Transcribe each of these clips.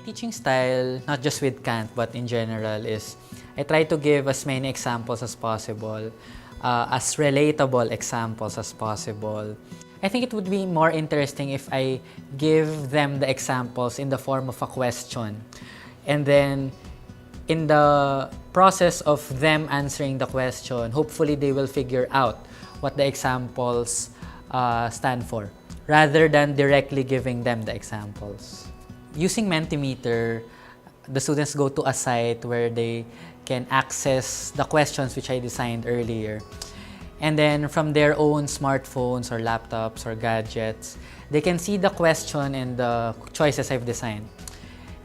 My teaching style, not just with Kant, but in general, is I try to give as many examples as possible, as relatable examples as possible. I think it would be more interesting if I give them the examples in the form of a question. And then, in the process of them answering the question, hopefully they will figure out what the examples stand for, rather than directly giving them the examples. Using Mantameter, the students go to a site where they can access the questions which I designed earlier. And then from their own smartphones or laptops or gadgets, they can see the question and the choices I've designed.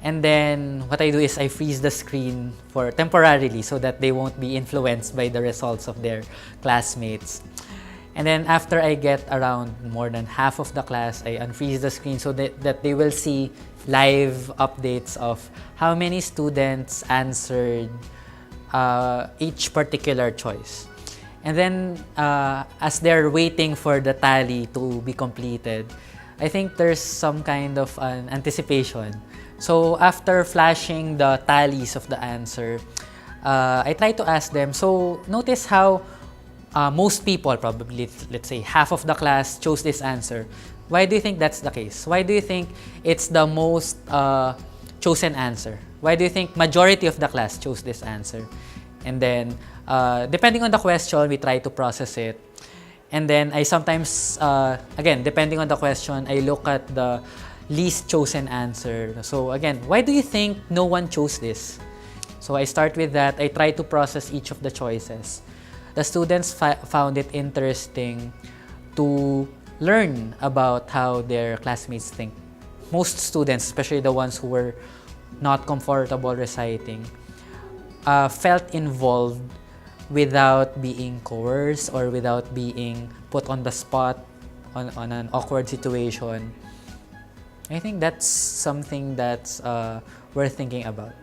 And then what I do is I freeze the screen for temporarily so that they won't be influenced by the results of their classmates. And then after I get around more than half of the class, I unfreeze the screen so that they will see live updates of how many students answered each particular choice. And then as they're waiting for the tally to be completed, I think there's some kind of an anticipation. So after flashing the tallies of the answer, I try to ask them, so notice how most people, probably let's say half of the class, chose this answer. Why do you think that's the case? Why do you think it's the most chosen answer? Why do you think majority of the class chose this answer? And then, depending on the question, we try to process it. And then I sometimes, again, depending on the question, I look at the least chosen answer. So again, why do you think no one chose this? So I start with that. I try to process each of the choices. The students found it interesting to learn about how their classmates think. Most students, especially the ones who were not comfortable reciting, felt involved without being coerced or without being put on the spot on an awkward situation. I think that's something that's worth thinking about.